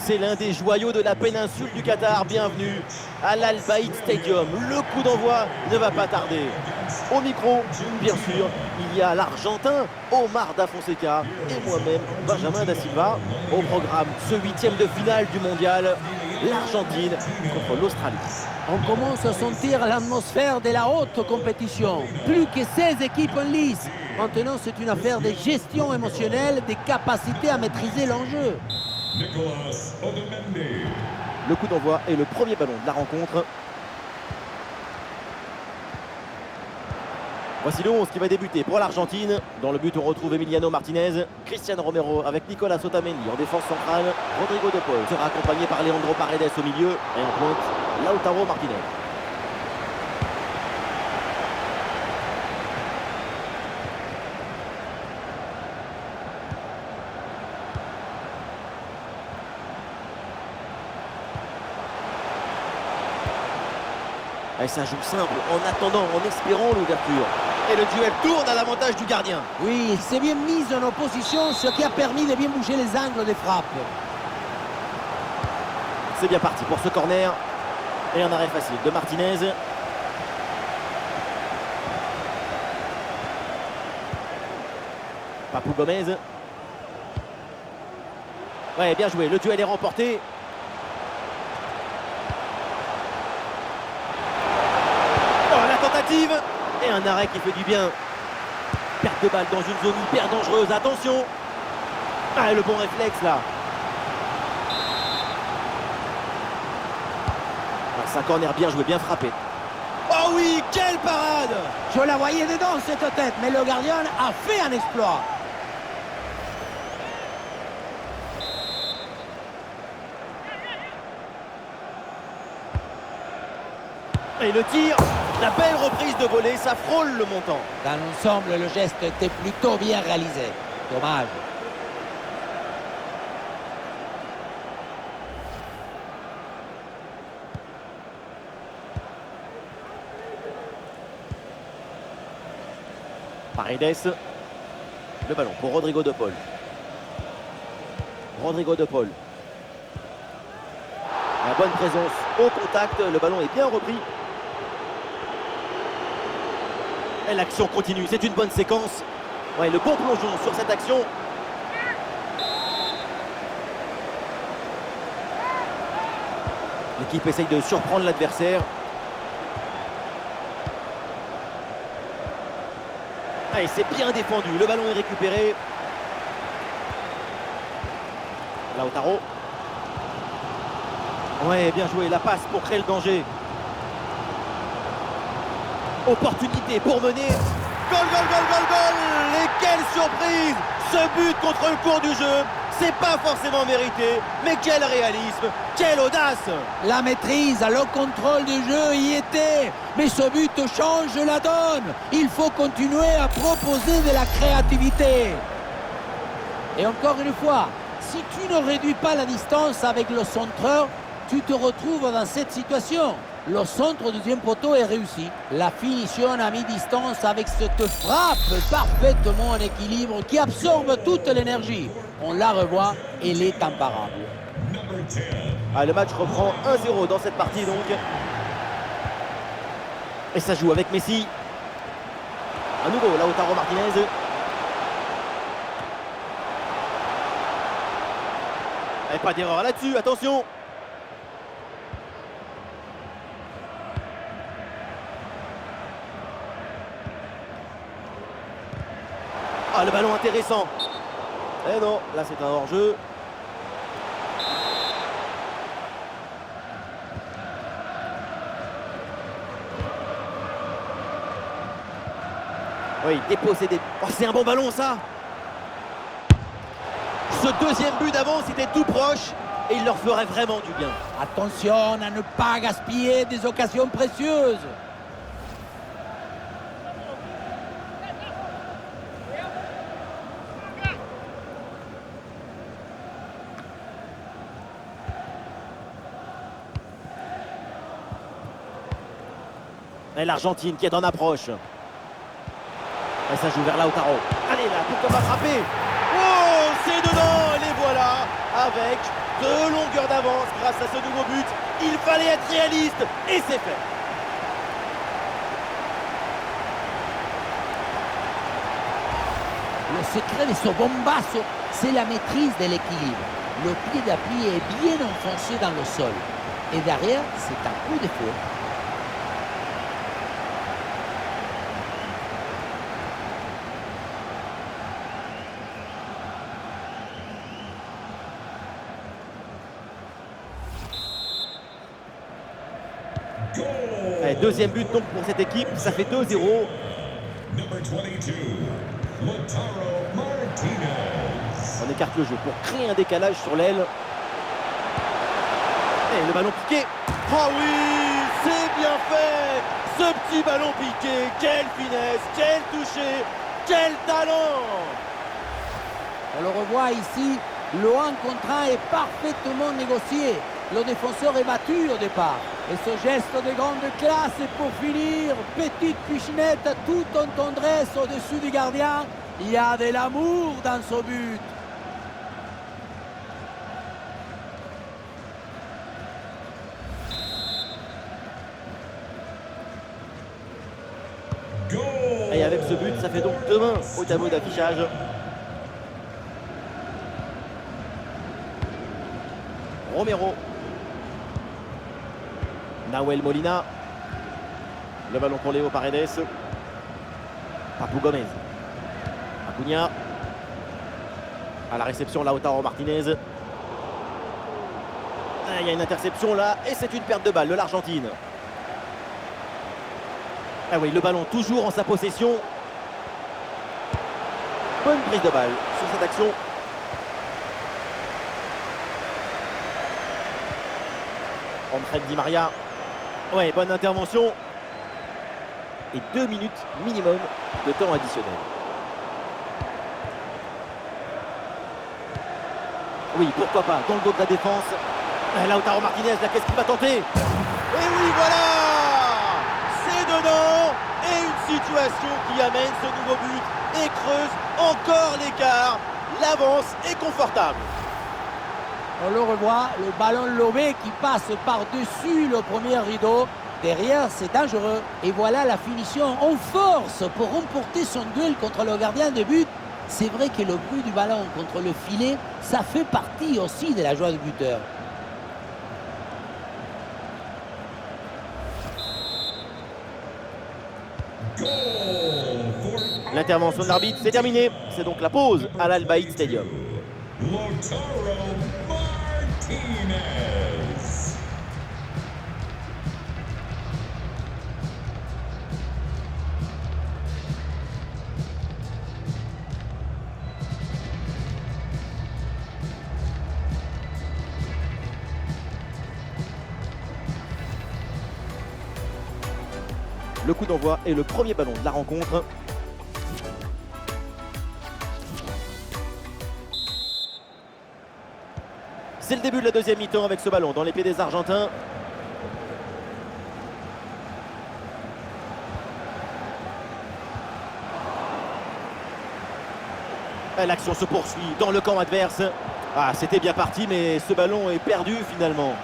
C'est l'un des joyaux de la péninsule du Qatar. Bienvenue à l'Al Bayt Stadium. Le coup d'envoi ne va pas tarder. Au micro, bien sûr, il y a l'Argentin Omar Da Fonseca et moi-même, Benjamin Da Silva. Au programme, ce 8e de finale du mondial, l'Argentine contre l'Australie. On commence à sentir l'atmosphère de la haute compétition. Plus que 16 équipes en lice. Maintenant, c'est une affaire de gestion émotionnelle, des capacités à maîtriser l'enjeu. Le coup d'envoi est le premier ballon de la rencontre. Voici le 11 qui va débuter pour l'Argentine. Dans le but, on retrouve Emiliano Martinez, Cristiano Romero avec Nicolas Otamendi en défense centrale. Rodrigo De Paul sera accompagné par Leandro Paredes au milieu. Et en pointe, Lautaro Martinez. Et ça joue simple, en attendant, en espérant l'ouverture. Et le duel tourne à l'avantage du gardien. Oui, il s'est bien mis en opposition, ce qui a permis de bien bouger les angles des frappes. C'est bien parti pour ce corner. Et un arrêt facile de Martinez. Papou Gomez. Ouais, bien joué, le duel est remporté. Et un arrêt qui fait du bien. Perte de balle dans une zone hyper dangereuse. Attention. Ah, le bon réflexe là. C'est un corner bien joué, bien frappé. Oh oui, quelle parade! Je la voyais dedans cette tête, mais le gardien a fait un exploit. Et le tir, la belle reprise de volée, ça frôle le montant. Dans l'ensemble, le geste était plutôt bien réalisé. Dommage. Paredes. Le ballon pour Rodrigo De Paul. Rodrigo De Paul. La bonne présence au contact, le ballon est bien repris. Et l'action continue, c'est une bonne séquence. Ouais, le bon plongeon sur cette action. L'équipe essaye de surprendre l'adversaire. Et c'est bien défendu, le ballon est récupéré. Lautaro. Ouais, bien joué, la passe pour créer le danger. Opportunité pour mener. Goal, goal, goal, goal, goal! Et quelle surprise! Ce but contre le cours du jeu, c'est pas forcément mérité, mais quel réalisme, quelle audace! La maîtrise, le contrôle du jeu y était, mais ce but change la donne. Il faut continuer à proposer de la créativité. Et encore une fois, si tu ne réduis pas la distance avec le centreur, tu te retrouves dans cette situation. Le centre du deuxième poteau est réussi. La finition à mi-distance avec cette frappe parfaitement en équilibre qui absorbe toute l'énergie. On la revoit, elle est imparable. Ah, le match reprend 1-0 dans cette partie donc. Et ça joue avec Messi. À nouveau, Lautaro Martinez. Et pas d'erreur là-dessus, attention. Ah, le ballon intéressant. Eh non, là c'est un hors-jeu. Oui, dépossédé. Oh, c'est un bon ballon ça. Ce deuxième but d'avance était tout proche et il leur ferait vraiment du bien. Attention à ne pas gaspiller des occasions précieuses. Et l'Argentine qui est en approche. Et ça joue vers Lautaro. Allez là, pourquoi pas frapper? Oh, c'est dedans. Et les voilà avec 2 longueurs d'avance grâce à ce nouveau but. Il fallait être réaliste et c'est fait. Le secret de ce bombasso, c'est la maîtrise de l'équilibre. Le pied d'appui est bien enfoncé dans le sol. Et derrière, c'est un coup de feu. Allez, deuxième but donc pour cette équipe, ça fait 2-0. On écarte le jeu pour créer un décalage sur l'aile. Et le ballon piqué. Oh oui, c'est bien fait. Ce petit ballon piqué, quelle finesse, quel toucher, quel talent. On le revoit ici, le 1 contre 1 est parfaitement négocié. Le défenseur est battu au départ. Et ce geste de grande classe est pour finir. Petite pichenette tout en tendresse au-dessus du gardien. Il y a de l'amour dans ce but. Et avec ce but, ça fait donc 2-1 au tableau d'affichage. Romero. Nahuel Molina. Le ballon pour Léo Paredes. Papu Gomez. Acuna. À la réception, Lautaro Martinez. Il y a une interception là et c'est une perte de balle de l'Argentine. Ah oui, le ballon toujours en sa possession. Bonne prise de balle sur cette action. André Di Maria. Ouais, bonne intervention. Et 2 minutes minimum de temps additionnel. Oui, pourquoi pas, dans le dos de la défense. Lautaro Martinez, là, qu'est-ce qu'il va tenter? Et oui, voilà! C'est dedans! Et une situation qui amène ce nouveau but et creuse encore l'écart. L'avance est confortable. On le revoit, le ballon lobé qui passe par-dessus le premier rideau. Derrière, c'est dangereux. Et voilà la finition en force pour remporter son duel contre le gardien de but. C'est vrai que le bruit du ballon contre le filet, ça fait partie aussi de la joie du buteur. L'intervention de l'arbitre, c'est terminé. C'est donc la pause à l'Al Bayt Stadium. Le coup d'envoi est le premier ballon de la rencontre. C'est le début de la deuxième mi-temps avec ce ballon dans les pieds des Argentins. L'action se poursuit dans le camp adverse. Ah, c'était bien parti, mais ce ballon est perdu finalement.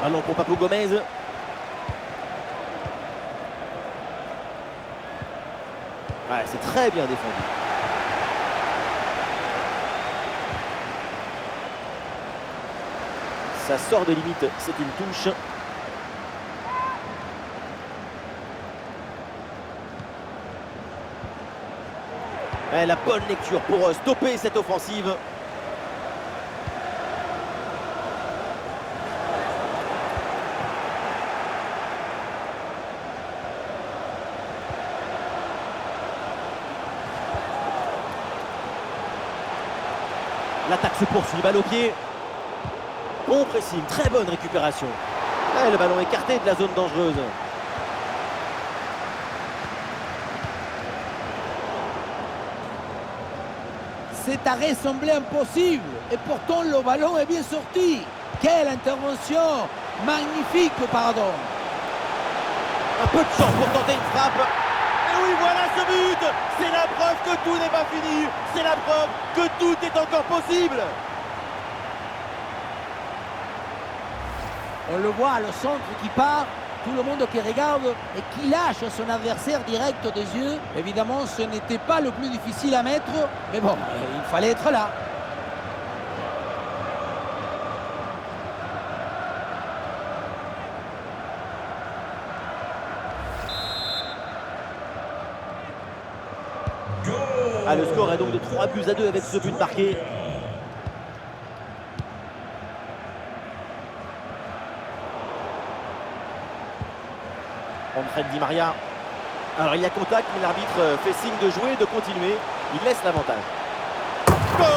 Ballon pour Papu Gomez. Ouais, c'est très bien défendu. Ça sort de limite, c'est une touche. Ouais, la bonne lecture pour stopper cette offensive. L'attaque se poursuit, balle au pied. Bon pressing, très bonne récupération. Et le ballon écarté de la zone dangereuse. Cet arrêt semblait impossible et pourtant le ballon est bien sorti. Quelle intervention! Magnifique, pardon. Un peu de chance pour tenter une frappe. Oui, voilà ce but. C'est la preuve que tout n'est pas fini. C'est la preuve que tout est encore possible. On le voit, le centre qui part, tout le monde qui regarde et qui lâche son adversaire direct des yeux. Évidemment, ce n'était pas le plus difficile à mettre, mais bon, il fallait être là. Ah, le score est donc de 3-2 avec ce but marqué. André Di Maria. Alors il y a contact, mais l'arbitre fait signe de jouer, de continuer. Il laisse l'avantage. Goal!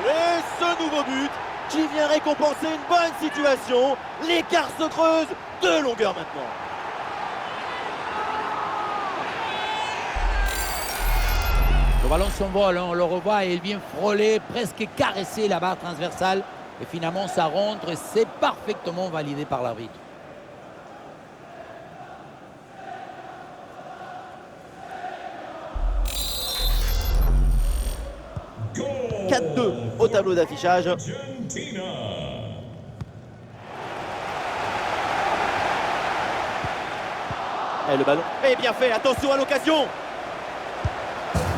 Et ce nouveau but qui vient récompenser une bonne situation. L'écart se creuse, 2 longueurs maintenant. Le ballon s'envole, on le revoit et il vient frôler, presque caresser la barre transversale. Et finalement, ça rentre et c'est parfaitement validé par l'arbitre. 4-2 au tableau d'affichage. Et le ballon est bien fait, attention à l'occasion.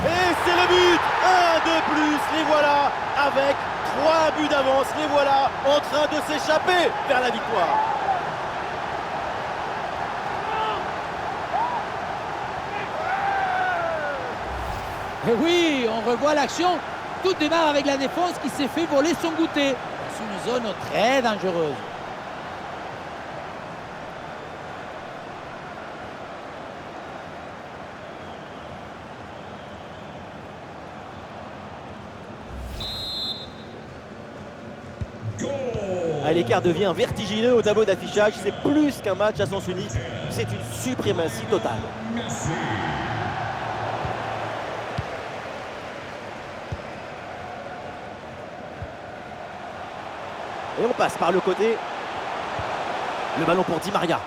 Et c'est le but, un de plus, les voilà, avec 3 buts d'avance, les voilà en train de s'échapper vers la victoire. Et oui, on revoit l'action. Tout démarre avec la défense qui s'est fait voler son goûter. C'est une zone très dangereuse. L'écart devient vertigineux au tableau d'affichage. C'est plus qu'un match à sens unique. C'est une suprématie totale. Et on passe par le côté. Le ballon pour Di Maria.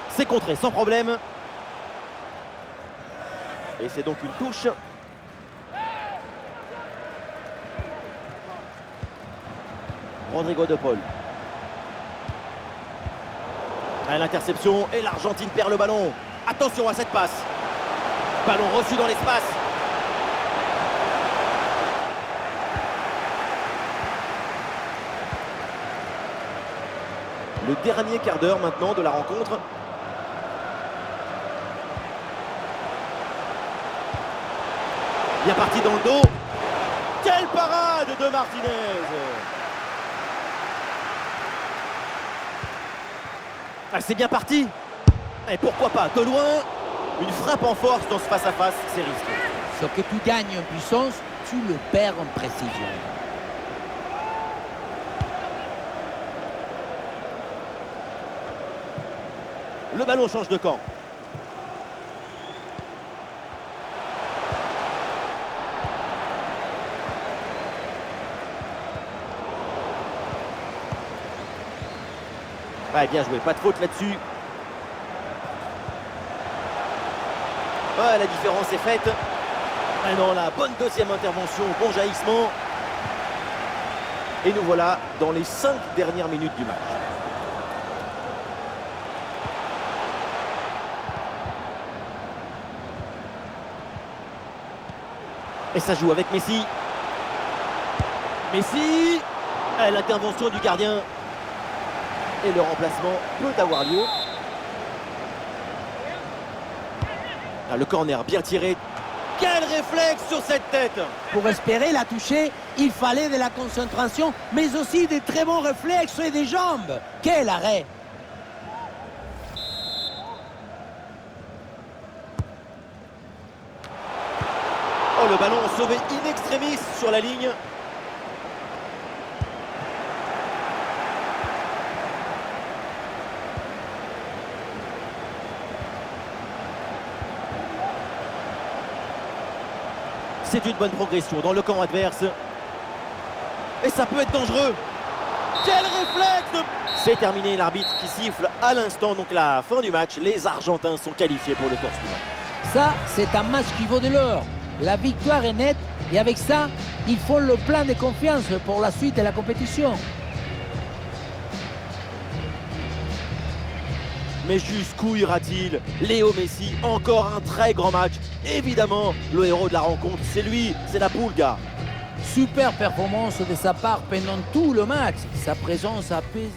C'est contré sans problème. Et c'est donc une touche. Rodrigo de Paul. À l'interception et l'Argentine perd le ballon. Attention à cette passe. Ballon reçu dans l'espace. Le dernier quart d'heure maintenant de la rencontre. Bien parti dans le dos. Quelle parade de Martinez! Ah, c'est bien parti. Et pourquoi pas, de loin, une frappe en force dans ce face-à-face, c'est risqué. Ce que tu gagnes en puissance, tu le perds en précision. Le ballon change de camp. Ouais, bien joué, pas de faute là-dessus. Ouais, la différence est faite. Maintenant, la bonne deuxième intervention, bon jaillissement. Et nous voilà dans les 5 dernières minutes du match. Et ça joue avec Messi. Messi. L'intervention du gardien. Et le remplacement peut avoir lieu. Le corner bien tiré. Quel réflexe sur cette tête! Pour espérer la toucher, il fallait de la concentration, mais aussi des très bons réflexes et des jambes. Quel arrêt! Oh, le ballon sauvé in extremis sur la ligne. C'est une bonne progression dans le camp adverse. Et ça peut être dangereux. Quel réflexe de... C'est terminé, l'arbitre qui siffle à l'instant, donc la fin du match. Les Argentins sont qualifiés pour le tour suivant. Ça, c'est un match qui vaut de l'or. La victoire est nette et avec ça, ils font le plein de confiance pour la suite de la compétition. Mais jusqu'où ira-t-il? Léo Messi, encore un très grand match. Évidemment, le héros de la rencontre, c'est lui, c'est la Pulga. Super performance de sa part pendant tout le match. Sa présence a pesé.